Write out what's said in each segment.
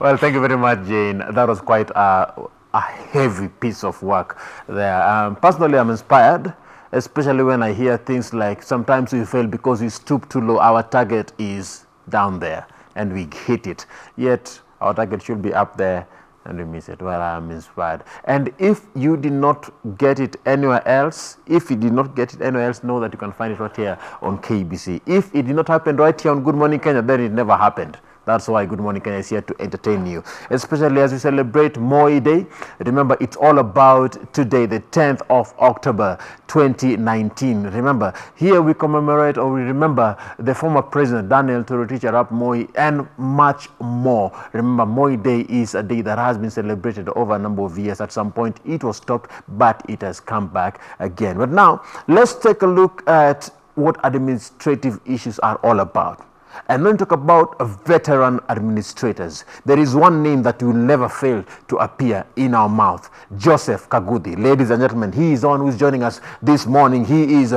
Well, thank you very much, Jane. That was quite a heavy piece of work there. Personally, I'm inspired, especially when I hear things like sometimes we fail because we stoop too low. Our target is down there and we hit it. Yet our target should be up there and we miss it. Well, I'm inspired. And if you did not get it anywhere else, know that you can find it right here on KBC. If it did not happen right here on Good Morning Kenya, then it never happened. That's why Good Morning Kenya is here to entertain you, especially as we celebrate Moi Day. Remember, it's all about today, the 10th of October, 2019. Remember, here we commemorate or we remember the former president, Daniel Toroitich arap Moi, and much more. Remember, Moi Day is a day that has been celebrated over a number of years. At some point, it was stopped, but it has come back again. But now, let's take a look at what administrative issues are all about. And when we talk about veteran administrators, there is one name that will never fail to appear in our mouth: Joseph Kaguthi. Ladies and gentlemen, he is the one who is joining us this morning. He is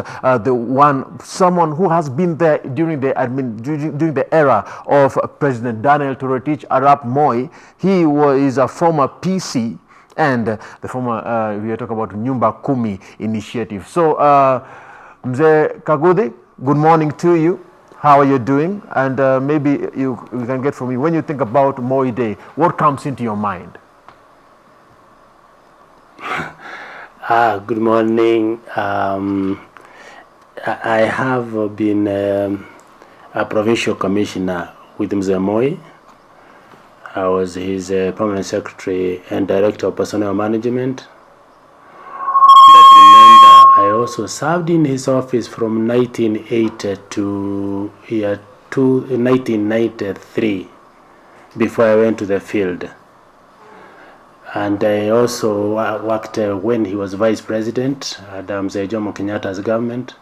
someone who has been there during the era of President Daniel Toroitich arap Moi. He is a former PC and the former, we are talking about Nyumba Kumi initiative. So, Mzee Kaguthi, good morning to you. How are you doing? And maybe you can get from me, when you think about Moi Day, what comes into your mind? Good morning. I have been a provincial commissioner with Mzee Moi. I was his permanent secretary and director of personnel management. I also served in his office from 1980 to 1993 before I went to the field. And I also worked when he was vice president at Mzee Jomo Kenyatta's government.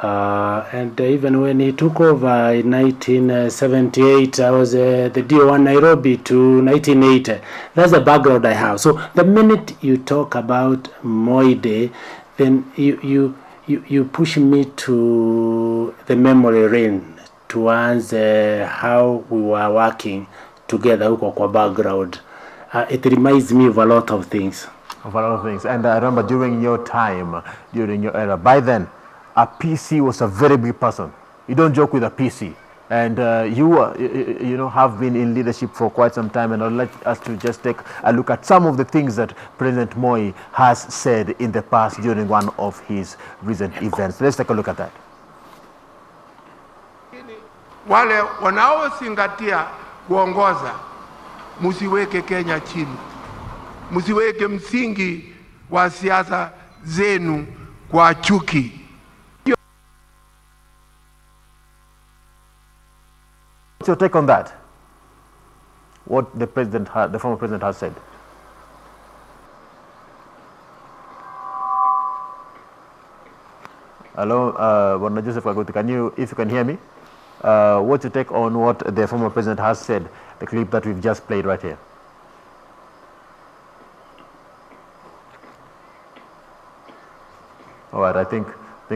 And even when he took over in 1978, I was the DO1 Nairobi to 1980. That's the background I have. So the minute you talk about Moi Day, then you push me to the memory lane towards how we were working together huko kwa background. It reminds me of a lot of things. And I remember during your time, during your era, by then, a PC was a very big person. You don't joke with a PC. And you have been in leadership for quite some time, and I'd like us to just take a look at some of the things that President Moi has said in the past during one of his recent events. Let's take a look at that. Wale wanaozingatia kuongoza, musiweke Kenya chini. Musiweke msingi wa siasa zenu kwa chuki. What's your take on that? What the former president has said? Hello, Bwana Joseph Kaguthi, if you can hear me, what's your take on what the former president has said, the clip that we've just played right here? All right, I think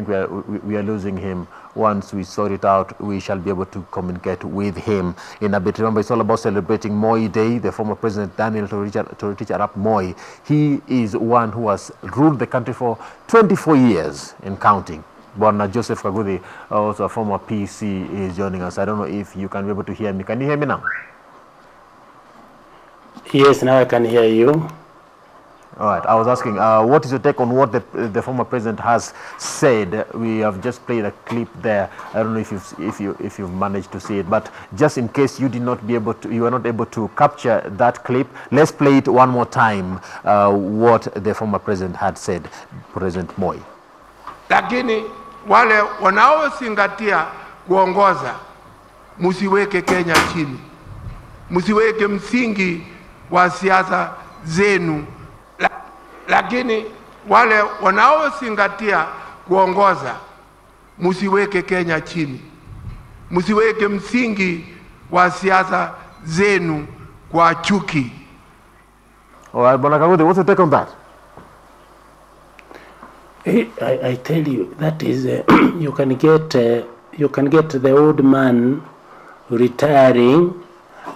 we are losing him. Once we sort it out, we shall be able to communicate with him in a bit. Remember, it's all about celebrating Moi Day. The former president, Daniel Toroitich arap Moi, he is one who has ruled the country for 24 years and counting. Bwana Joseph Kaguthi, also a former PC, is joining us. I don't know if you can be able to hear me. Can you hear me now? Yes, now I can hear you. All right. I was asking, what is your take on what the former president has said? We have just played a clip there. I don't know if you've managed to see it, but just in case you were not able to capture that clip, let's play it one more time. What the former president had said, President Moi. Lakini wale wanaozingatia kuongoza, musiweke Kenya chini. Musiweke msingi wa siasa zenu. Lakini wale wanaozingatia kuongoza, musiweke Kenya chini. Musiweke msingi wa siasa zenu kwa chuki. All right, Bwana Kaguthi, what's your take on that? I tell you, that is you can get the old man retiring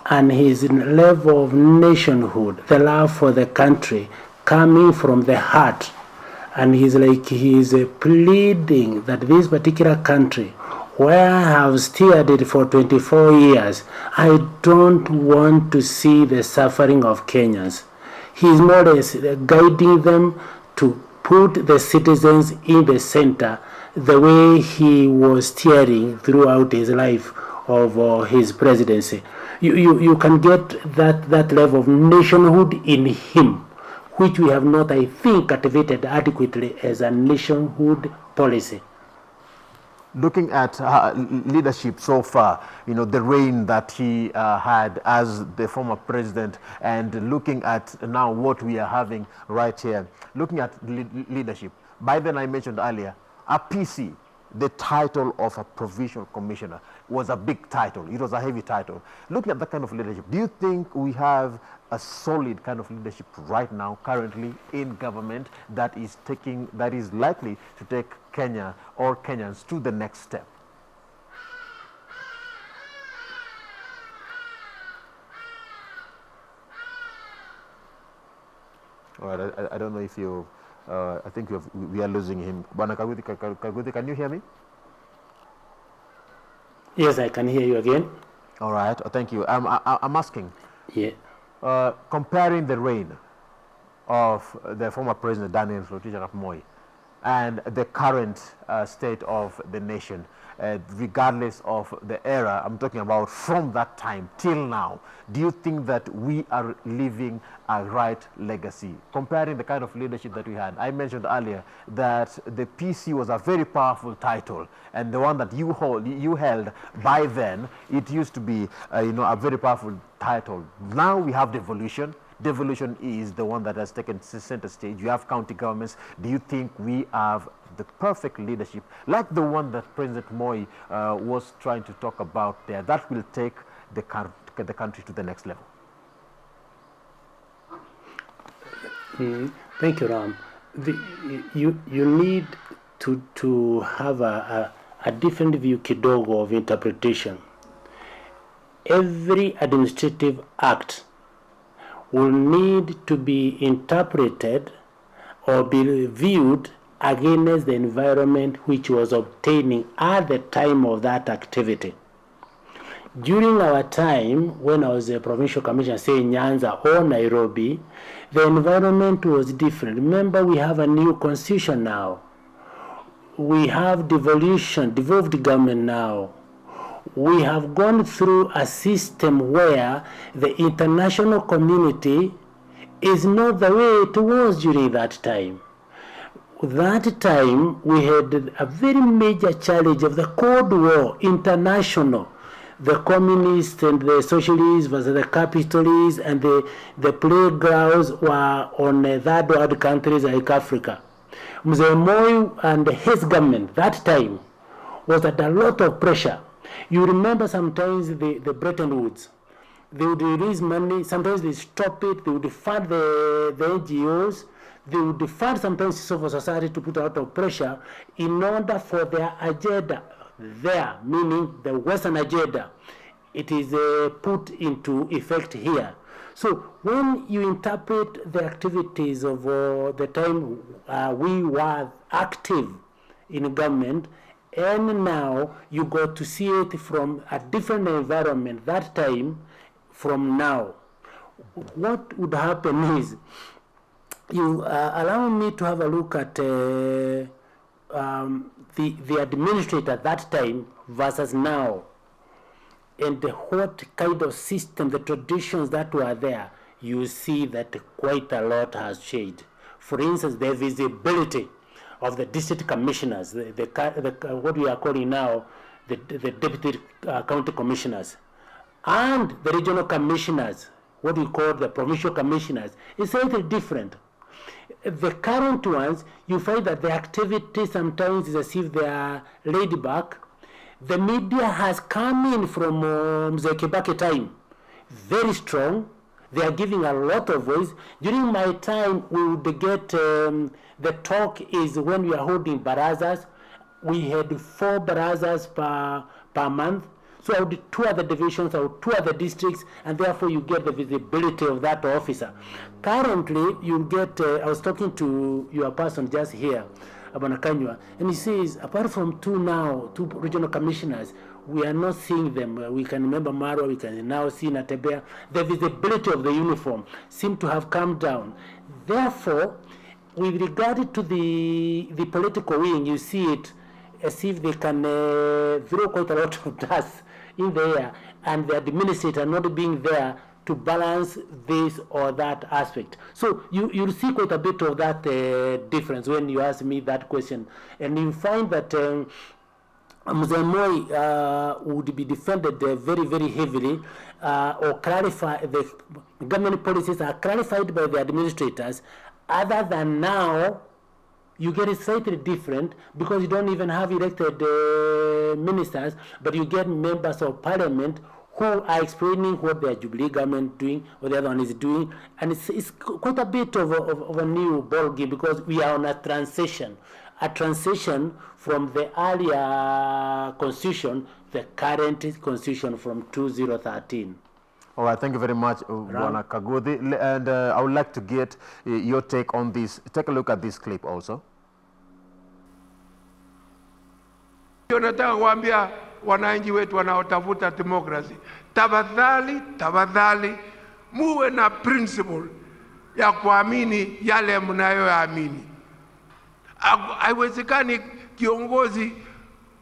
and his level of nationhood, the love for the country, coming from the heart. And he's pleading that this particular country, where I have steered it for 24 years, I don't want to see the suffering of Kenyans. He's more or less guiding them to put the citizens in the center, the way he was steering throughout his life of his presidency. You can get that level of nationhood in him, which we have not, I think, cultivated adequately as a nationhood policy. Looking at leadership so far, the reign that he had as the former president, and looking at now what we are having right here, looking at leadership. By then, I mentioned earlier, a PC, the title of a provincial commissioner, was a big title. It was a heavy title. Looking at that kind of leadership, do you think we have a solid kind of leadership right now, currently in government, that is likely to take Kenya or Kenyans to the next step? All right, I don't know if you, I think we are losing him. Bwana Kaguthi, can you hear me? Yes, I can hear you again. All right, thank you. I'm asking. Yeah. Comparing the reign of the former president Daniel Arap Moi and the current state of the nation, regardless of the era, I'm talking about from that time till now, do you think that we are leaving a right legacy? Comparing the kind of leadership that we had, I mentioned earlier that the PC was a very powerful title, and the one that you held by then, it used to be a very powerful title. Now we have devolution. Devolution is the one that has taken center stage. You have county governments. Do you think we have the perfect leadership, like the one that President Moi was trying to talk about there, that will take the country to the next level? Thank you, Ram. You need to have a different view kidogo of interpretation. Every administrative act will need to be interpreted or be viewed against the environment which was obtaining at the time of that activity. During our time, when I was a provincial commissioner, say in Nyanza or Nairobi, the environment was different. Remember, we have a new constitution now. We have devolved government now. We have gone through a system where the international community is not the way it was during that time. That time, we had a very major challenge of the Cold War, international. The communists and the socialists versus the capitalists, and the playgrounds were on third world countries like Africa. Mzee Moi and his government that time was under a lot of pressure. You remember sometimes the Bretton Woods. They would release money, sometimes they stop it, they would fund the NGOs, they would fund sometimes civil society to put out of pressure in order for their agenda there, meaning the Western agenda, it is put into effect here. So when you interpret the activities of the time we were active in government, and now you got to see it from a different environment that time from now. What would happen is, you allow me to have a look at the administrator at that time versus now, and what kind of system, the traditions that were there, you see that quite a lot has changed. For instance, the visibility of the district commissioners, what we are calling now the deputy county commissioners, and the regional commissioners, what we call the provincial commissioners, is slightly different. The current ones, you find that the activity sometimes is as if they are laid back. The media has come in from Mzee Kibaki time, very strong. They are giving a lot of voice. During my time, we would get, the talk is when we are holding barazas. We had 4 barazas per month. So I would tour the divisions, I would tour the districts, and therefore you get the visibility of that officer. Currently, you get, I was talking to your person just here, Abanakanywa, and he says, apart from two regional commissioners, we are not seeing them. We can remember Marwa, we can now see Natebea. The visibility of the uniform seems to have come down. Therefore, with regard to the political wing, you see it as if they can throw quite a lot of dust in the air, and the administrator not being there to balance this or that aspect. So you'll see quite a bit of that difference when you ask me that question, and you find that Mzee Moi would be defended very, very heavily, or clarify the government policies are clarified by the administrators. Other than now, you get it slightly different because you don't even have elected ministers, but you get members of parliament who are explaining what their Jubilee government doing, what the other one is doing, and it's quite a bit of a new ball game because we are on a transition from the earlier constitution, the current constitution from 2013. All right, thank you very much, Bwana Kaguthi. And I would like to get your take on this. Take a look at this clip also. Nataka kuambia wananchi wetu wanaotafuta democracy, tafadhali muwe na principle ya kuamini yale mnayoamini. Haiwezekani kiongozi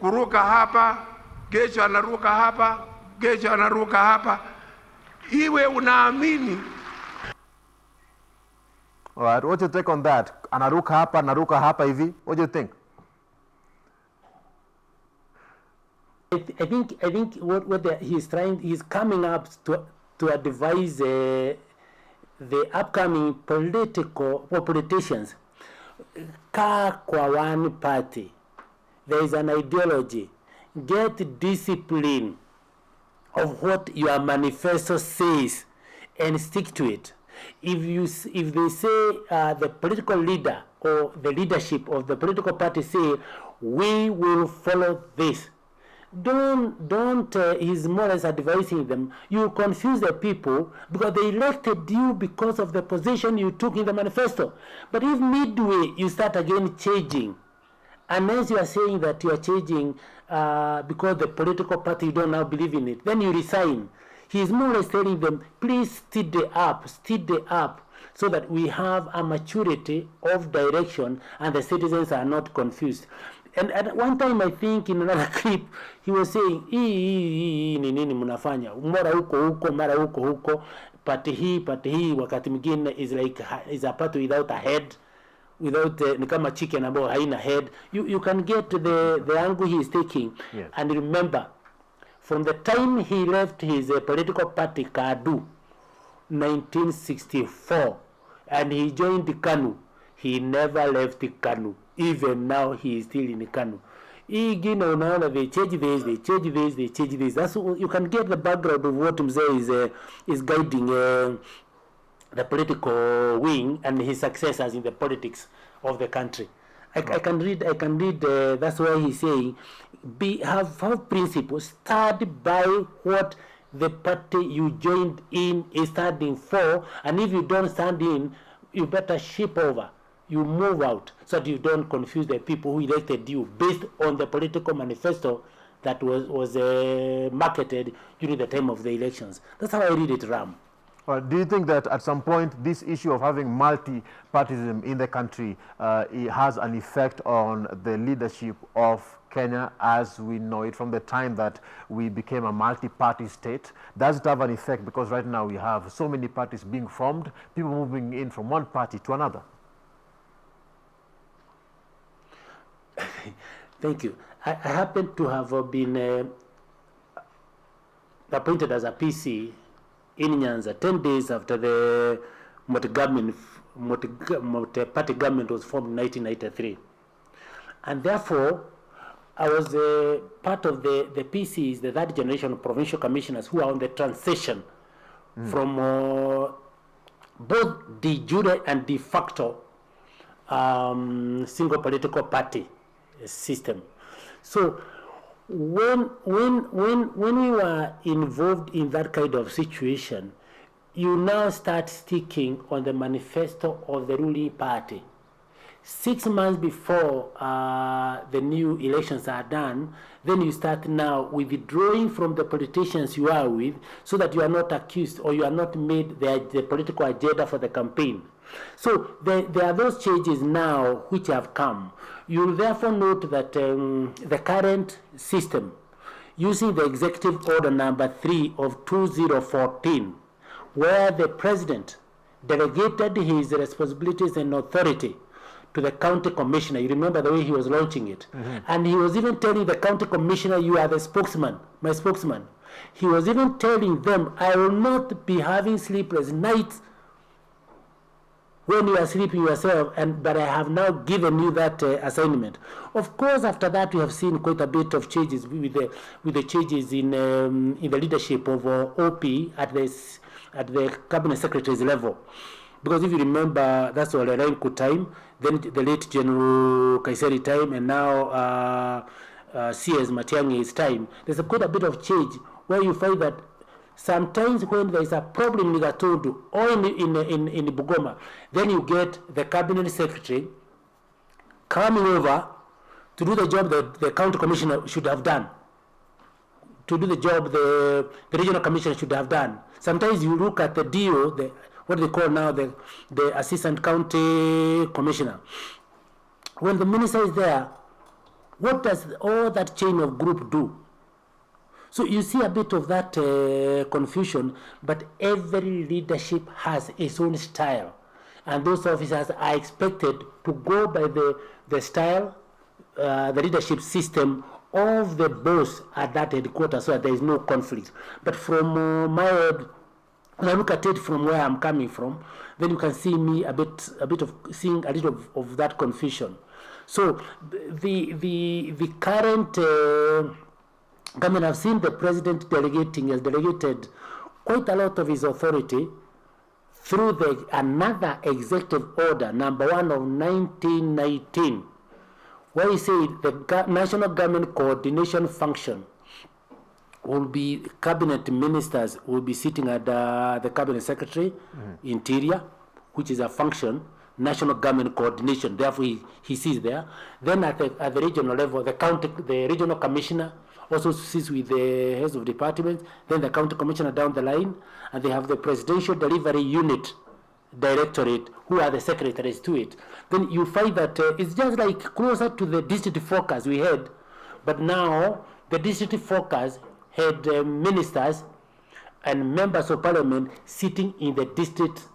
kuruka hapa, kesho anaruka hapa, kesho anaruka hapa. Iwe unaamini. All right, what do you take on that? Anaruka hapa hivi. What do you think? I think what he's coming up to advise the upcoming politicians. Kaa kwa one party. There is an ideology. Get discipline of what your manifesto says and stick to it. If they say the political leader or the leadership of the political party say we will follow this, don't he's more or less advising them. You confuse the people because they elected you because of the position you took in the manifesto. But if midway you start again changing, unless you are saying that you are changing because the political party you don't now believe in it, then you resign. He is more or less telling them, please steady up, so that we have a maturity of direction and the citizens are not confused. And at one time, I think in another clip, he was saying, ni nini mnafanya? Mara huko, mara huko, party hii, wakati mwingine is a party without a head. Without ni kama chicken ambao haina head. You can get the angle he is taking. Yes. And remember, from the time he left his political party KADU 1964 and he joined KANU, he never left KANU. Even now he is still in KANU. They change this. That's you can get the background of what Mzee is guiding the political wing and his successors in the politics of the country. I can read. That's why he's saying, have principles. Start by what the party you joined in is standing for, and if you don't stand in, you better ship over. You move out so that you don't confuse the people who elected you based on the political manifesto that was marketed during the time of the elections. That's how I read it, Ram. Do you think that at some point this issue of having multi-partyism in the country it has an effect on the leadership of Kenya as we know it from the time that we became a multi-party state? Does it have an effect? Because right now we have so many parties being formed, people moving in from one party to another. Thank you. I happen to have been appointed as a PC in Nyanza 10 days after the multi-party government was formed in 1993. And therefore, I was part of the PCs, the third generation provincial commissioners who are on the transition from both de jure and de facto single political party system. So when we were involved in that kind of situation, you now start sticking on the manifesto of the ruling party. 6 months before the new elections are done, then you start now withdrawing from the politicians you are with, so that you are not accused or you are not made the political agenda for the campaign. So there are those changes now which have come. You will therefore note that the current system, using the executive order number 3 of 2014, where the president delegated his responsibilities and authority to the county commissioner. You remember the way he was launching it. And he was even telling the county commissioner, you are the spokesman, my spokesman. He was even telling them, I will not be having sleepless nights when you are sleeping yourself, but I have now given you that assignment. Of course, after that, we have seen quite a bit of changes with the changes in the leadership of OP at the cabinet secretary's level. Because if you remember, that's Olerenku time, then the late General Kaiseri time, and now CS Matiang'i's time. There's quite a bit of change where you find that sometimes when there is a problem in Gatundu or in Bugoma, then you get the cabinet secretary coming over to do the job that the county commissioner should have done, to do the job the regional commissioner should have done. Sometimes you look at the DO, what they call now the assistant county commissioner. When the minister is there, what does all that chain of group do? So you see a bit of that confusion, but every leadership has its own style. And those officers are expected to go by the style, the leadership system of the boss at that headquarters, so that there is no conflict. But from my head, when I look at it from where I'm coming from, then you can see me a bit of seeing a little of that confusion. So the current government, I've seen the president has delegated quite a lot of his authority through another executive order, number 1 of 1919, where he said the national government coordination function will be, cabinet ministers will be sitting at the cabinet secretary, interior, which is a function, national government coordination. Therefore, he sits there. Then at the regional level, the regional commissioner also sits with the heads of departments. Then the county commissioner down the line, and they have the presidential delivery unit directorate, who are the secretaries to it. Then you find that it's just like closer to the district focus we had, but now the district focus had ministers and members of parliament sitting in the district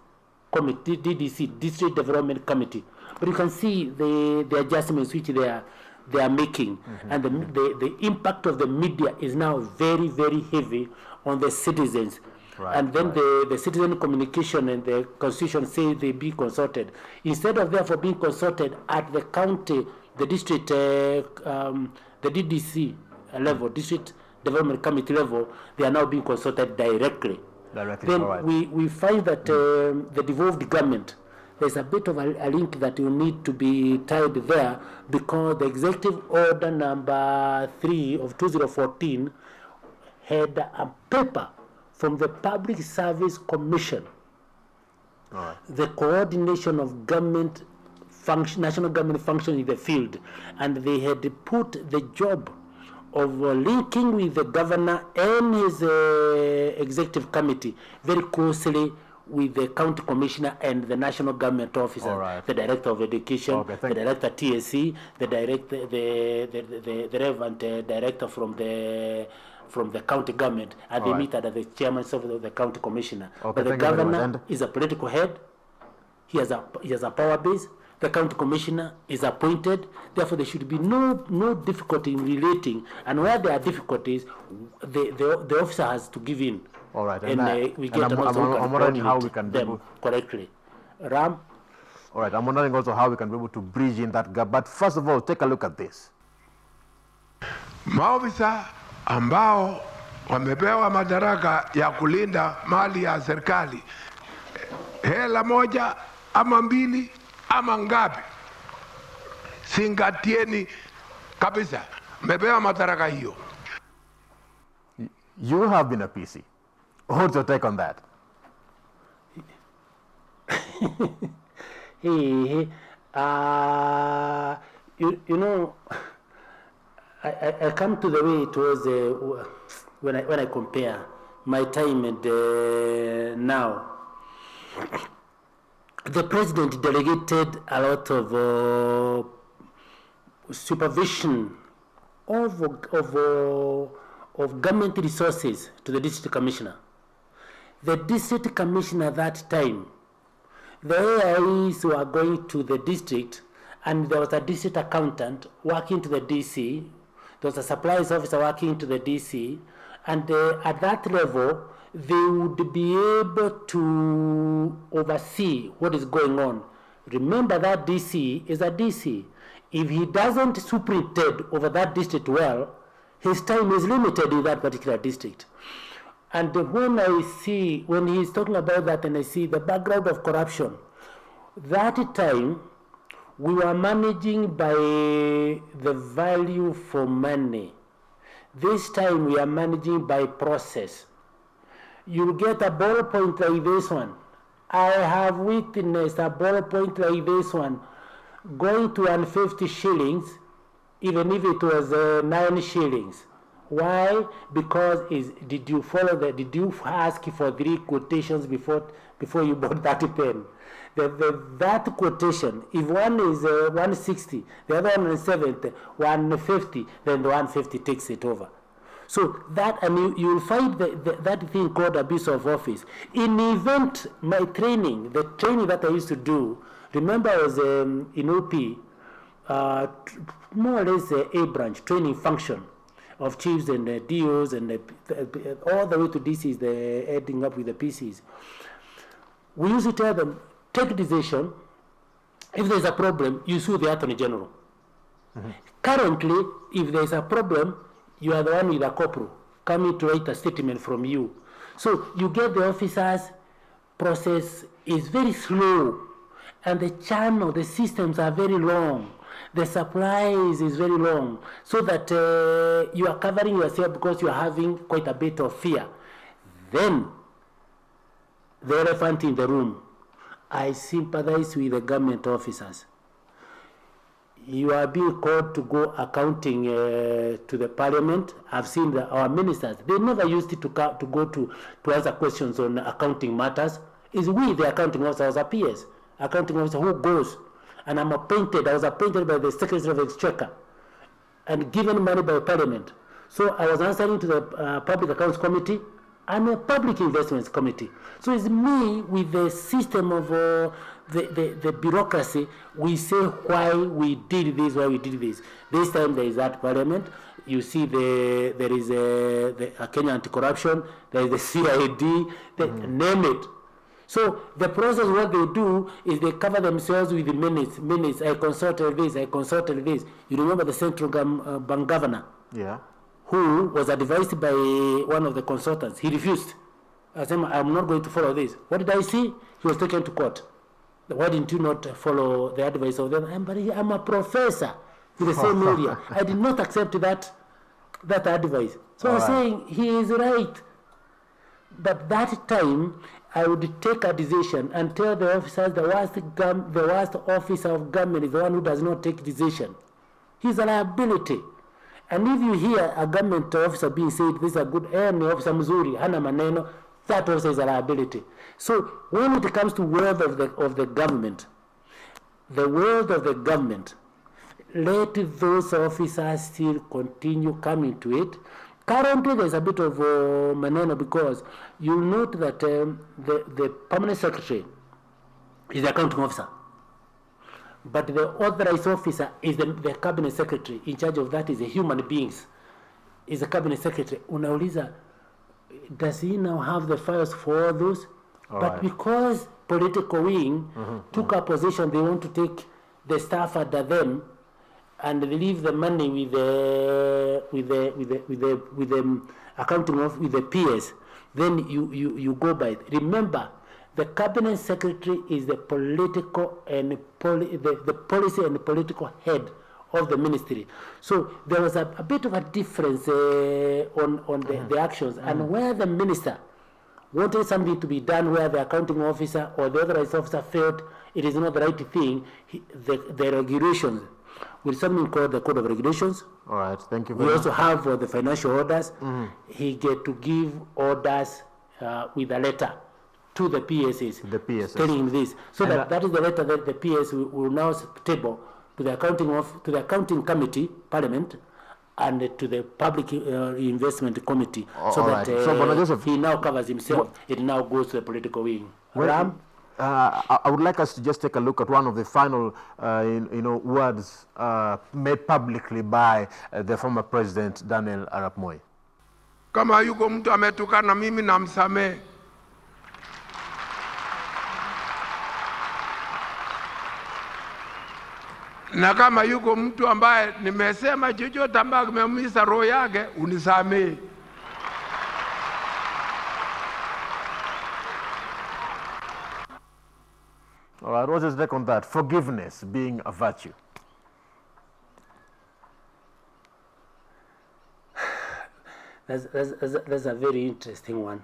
committee, DDC, District Development Committee. But you can see the adjustments which they are making, and the impact of the media is now very, very heavy on the citizens. Right, and then the citizen communication and the constitution say they be consulted. Instead of therefore being consulted at the county, the district, the DDC level, District Development Committee level, they are now being consulted directly. Then we find that the devolved government, there's a bit of a link that will need to be tied there, because the executive order number 3 of 2014 had a paper from the Public Service Commission, the coordination of government function, national government function in the field, and they had put the job of linking with the governor and his executive committee very closely with the county commissioner and the national government officer, the director of education, the director TSC, the director, the relevant director from the county government, and they meet at the chairman of the county commissioner. But the governor is a political head. He has a power base. The county commissioner is appointed. Therefore, there should be no difficulty in relating. And where there are difficulties, the officer has to give in. All right, and we get I'm wondering how we can them correctly. Ram. All right, I'm wondering also how we can be able to bridge in that gap. But first of all, take a look at this. Maofisa ambao wamepewa madaraka ya kulinda mali ya serikali, hela moja ama mbili ama ngapi, zingatieni kabisa. Mmepewa madaraka hiyo. You have been a PC. What's your take on that? You know, I come to the way it was when I compare my time and now. The president delegated a lot of supervision of government resources to the district commissioner. The district commissioner at that time, the AIs were going to the district, and there was a district accountant working to the DC, there was a supplies officer working to the DC, and at that level, they would be able to oversee what is going on. Remember that DC is a DC. If he doesn't superintend over that district well, his time is limited in that particular district. And when he's talking about that and I see the background of corruption, that time we were managing by the value for money. This time we are managing by process. You'll get a ballpoint like this one. I have witnessed a ballpoint like this one going to 150 shillings, even if it was 9 shillings. Why? Because did you ask for 3 quotations before you bought that pen? That quotation, if one is 160, the other one is 70, 150, then the 150 takes it over. So that, and you will find that thing called abuse of office. In event, the training that I used to do, remember I was in OP, more or less A branch, training function of chiefs and DOs and all the way to DCs, the heading up with the PCs. We used to tell them, take decision. If there's a problem, you sue the Attorney General. Mm-hmm. Currently, if there's a problem, you are the one with a corporal coming to write a statement from you. So you get the officers, process is very slow, and the channel, the systems are very long. The supplies is very long, so that you are covering yourself because you are having quite a bit of fear. Then, the elephant in the room, I sympathize with the government officers. You are being called to go accounting to the parliament. I've seen our ministers, they never used it to go to answer questions on accounting matters. It's we, the accounting officers, our peers, accounting officer who goes. And I was appointed by the Secretary of Exchequer and given money by Parliament. So I was answering to the Public Accounts Committee and the Public Investments Committee. So it's me with the system of the bureaucracy. We say why we did this, why we did this. This time there is that Parliament. You see there is a Kenya Anti-Corruption, there is the CID, name it. So the process, what they do is they cover themselves with the minutes. I consulted this. You remember the central bank governor? Yeah. Who was advised by one of the consultants. He refused. I said, I'm not going to follow this. What did I see? He was taken to court. Why didn't you not follow the advice of them? I'm a professor in the same area. I did not accept that advice. So I'm saying he is right. But that time, I would take a decision and tell the officers the worst officer of government is the one who does not take decision. He's a liability. And if you hear a government officer being said, this is a good officer mzuri, hana maneno, that also is a liability. So when it comes to world of the government, let those officers still continue coming to it. Currently, there's a bit of maneno because you'll note that the permanent secretary is the accounting officer, but the authorized officer is the cabinet secretary. In charge of that is the human beings, is the cabinet secretary. Unauliza, does he now have the files for all those? But because political wing took a position, they want to take the staff under them and leave the money with the accounting of with the peers, then you go by it. Remember, the cabinet secretary is the political and the policy and the political head of the ministry. So there was a bit of a difference on the actions, and where the minister wanted something to be done where the accounting officer or the authorized officer felt it is not the right thing, the regulations, with something called the Code of Regulations. All right, thank you We very also much. have the financial orders. He get to give orders with a letter to the PSs, The PSs. telling him this. So And that is the letter that the PS will now table to the accounting committee, Parliament, and to the Public Investment Committee, so all that right. So, Bwana Joseph, he now covers himself. It now goes to the political wing. Ram? I would like us to just take a look at one of the final, words made publicly by the former president Daniel Arap Moi. Kama yuko mtu ametukana mimi namsamehe. Na kama yuko mtu ambaye nimesema chochote ambaye kimeumiza roho yake, unisamehe. All right, what's his take on that? Forgiveness being a virtue. That's a very interesting one.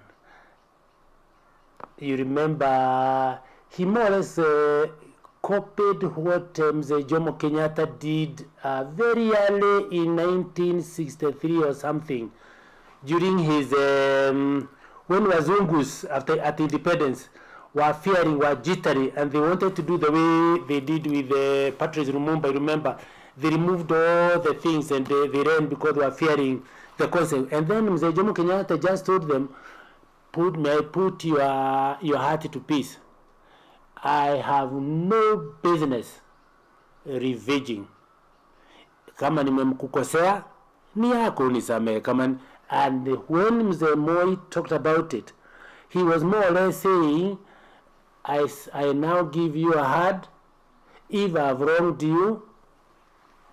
You remember he more or less copied what Mzee Jomo Kenyatta did very early in 1963 or something, during his when Wazungus at independence were fearing, were jittery, and they wanted to do the way they did with Patrice Lumumba. Remember, they removed all the things and they ran because they were fearing the consequence. And then Mzee Jomo Kenyatta just told them, may I put your heart to peace. I have no business revenging. Kama nimemkukosea, ni yako unisamehe. And when Mzee Moi talked about it, he was more or less saying, I now give you a hand. If I have wronged you,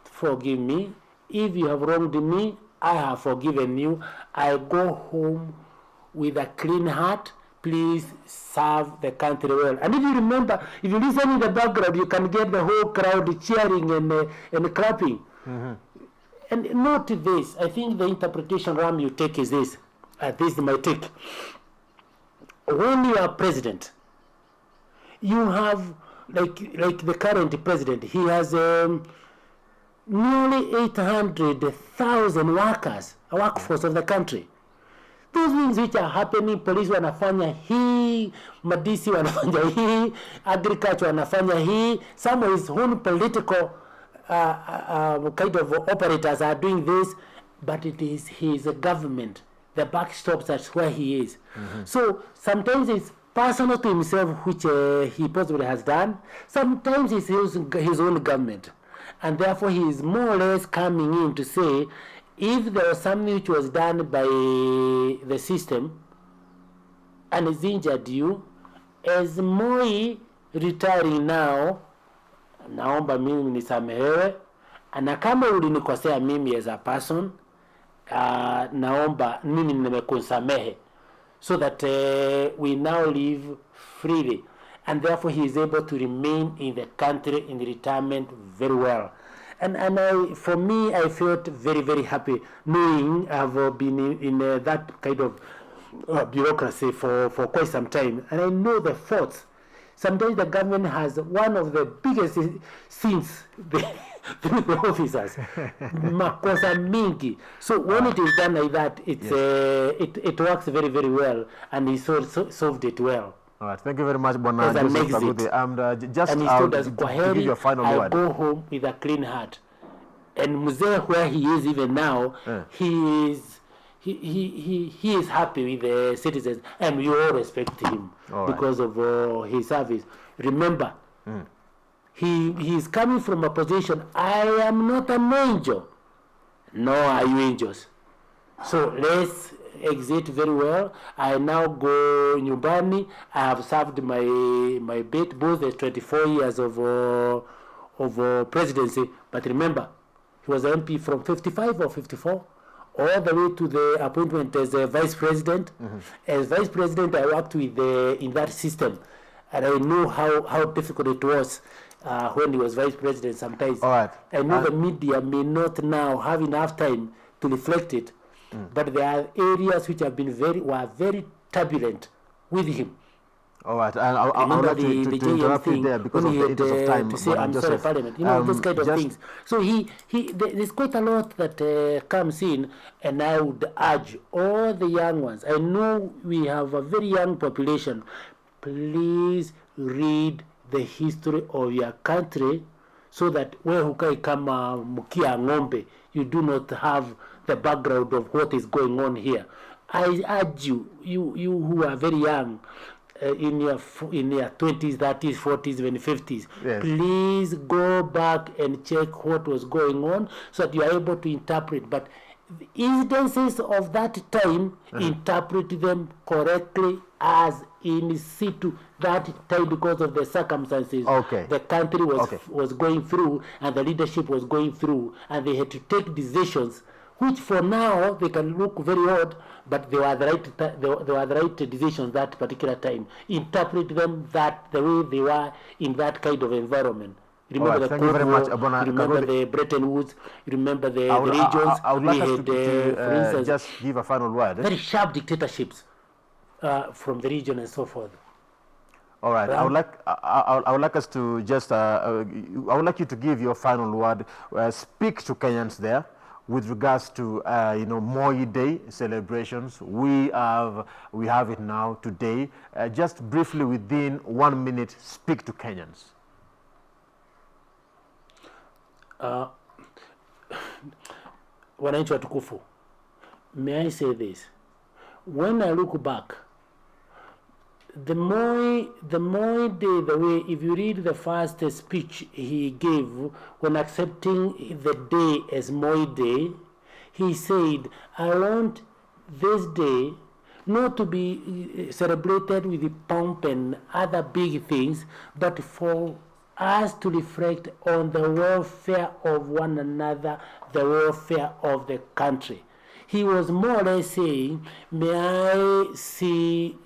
forgive me. If you have wronged me, I have forgiven you. I go home with a clean heart. Please serve the country well. And if you remember, if you listen in the background, you can get the whole crowd cheering and clapping. And note this. I think the interpretation, Ram, you take is this. This is my take. When you are president, you have, like the current president, he has nearly 800,000 workers, a workforce of the country. Those things which are happening, police wanafanya hii, madisi wanafanya hii, agriculture wanafanya hii, some of his own political kind of operators are doing this, but it is his government, the backstops, that's where he is. So sometimes it's personal to himself, which he possibly has done. Sometimes it's his own government. And therefore he is more or less coming in to say, if there was something which was done by the system and it's injured you, as Moi retiring now, naomba mimi nisamehewe, na kama ulinikosea mimi as a person, naomba mimi nimekusamehe, so that we now live freely. And therefore he is able to remain in the country in retirement very well. And for me, I felt very, very happy knowing I've been in that kind of bureaucracy for quite some time. And I know the faults. Sometimes the government has one of the biggest sins, the officers. Makosa mingi. So when it is done like that, it works very, very well. And he solved it well. All right, thank you very much, Bwana Joseph Kaguthi. And just and he told us, to give you a final I'll word. go home with a clean heart. And Mzee, where he is even now, he is happy with the citizens, and we all respect him because of his service. Remember, he is coming from a position, I am not an angel, nor are you angels. So let's exit very well. I now go nyumbani. I have served my bit, both the 24 years of presidency. But remember, he was an MP from 55 or 54, all the way to the appointment as a vice president. As vice president, I worked with in that system. and I know how difficult it was when he was vice president sometimes. All right. I know the media may not now have enough time to reflect it, but there are areas which have been were very turbulent with him. All right, and I would Remember like to the JM interrupt you thing there because when of he the had interest of time, to say Bwana I'm sorry Joseph. Parliament, those kind of things. So there's quite a lot that comes in, and I would urge all the young ones. I know we have a very young population. Please read the history of your country, so that where hukai kama mkia ng'ombe, you do not have the background of what is going on here. I urge you who are very young, in your 20s, 30s, 40s, even 50s, Yes. please go back and check what was going on so that you are able to interpret. But the incidences of that time, interpret them correctly as in situ that time, because of the circumstances the country was going through and the leadership was going through, and they had to take decisions which for now they can look very odd, but they were the right decisions that particular time. Interpret them that the way they were in that kind of environment. You remember the Cold War, you remember the Bretton Woods, you remember the regions. I would like us for instance, just give a final word. Very sharp dictatorships from the region and so forth. All right. I would like us to just I would like you to give your final word. Speak to Kenyans there with regards to Moi Day celebrations. We have it now today. Just briefly, within 1 minute, speak to Kenyans. Wananchi watukufu, may I say this? When I look back, the Moi Day, the way, if you read the first speech he gave when accepting the day as Moi Day, he said, I want this day not to be celebrated with the pomp and other big things, but for us to reflect on the welfare of one another, the welfare of the country. He was more or less saying, may I see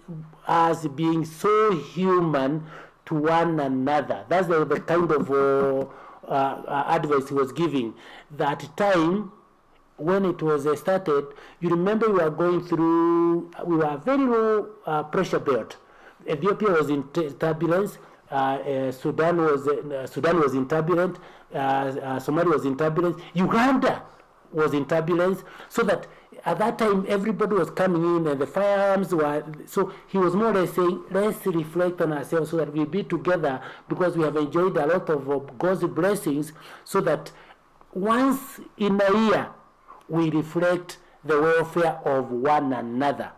us being so human to one another. That's the kind of advice he was giving. That time, when it was started, you remember we were going through, we were very low pressure belt. Ethiopia was in turbulence. Sudan was in turbulence. Somalia was in turbulence. Uganda was in turbulence, so that at that time everybody was coming in and the firearms were, so he was more or less saying, let's reflect on ourselves so that we be together, because we have enjoyed a lot of God's blessings, so that once in a year we reflect the welfare of one another.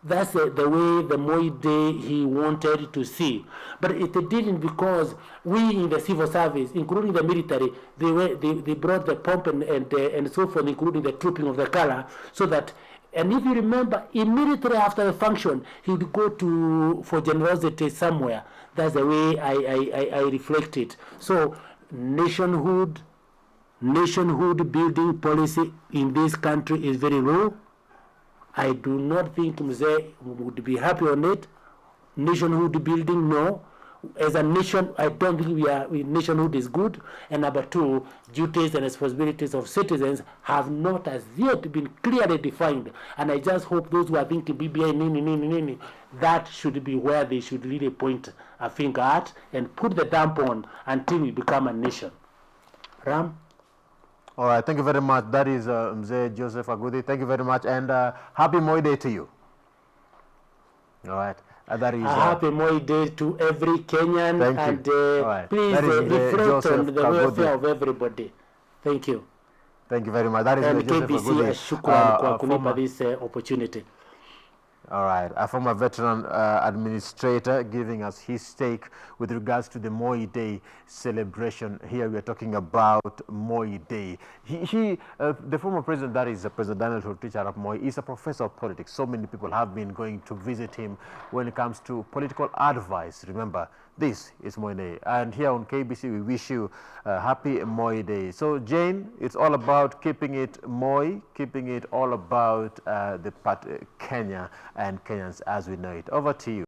That's the way the Moi Day he wanted to see. But it didn't, because we in the civil service, including the military, they brought the pomp and so forth, including the trooping of the color, so that, and if you remember, immediately after the function, he would go for generosity somewhere. That's the way I reflect it. So nationhood building policy in this country is very low. I do not think Mzee would be happy on it. Nationhood building, no. As a nation, I don't think nationhood is good. And number two, duties and responsibilities of citizens have not as yet been clearly defined. And I just hope those who are thinking BBI, nini, that should be where they should really point a finger at and put the damp on until we become a nation. Ram? All right, thank you very much. That is Mzee Joseph Kaguthi. Thank you very much, and happy Moi Day to you. All right, that is happy Moi Day to every Kenyan, and right. Please reflect on the welfare of everybody. Thank you. Thank you very much. That is and Joseph KBC, shukran kwa kunipa this opportunity. All right, a former veteran administrator giving us his take with regards to the Moi Day celebration. Here we are talking about Moi Day. The former president, that is President Daniel Toroitich arap Moi, is a professor of politics. So many people have been going to visit him when it comes to political advice. Remember, this is Moi Day. And here on KBC, we wish you a happy Moi Day. So Jane, it's all about keeping it Moi, keeping it all about Kenya and Kenyans as we know it. Over to you.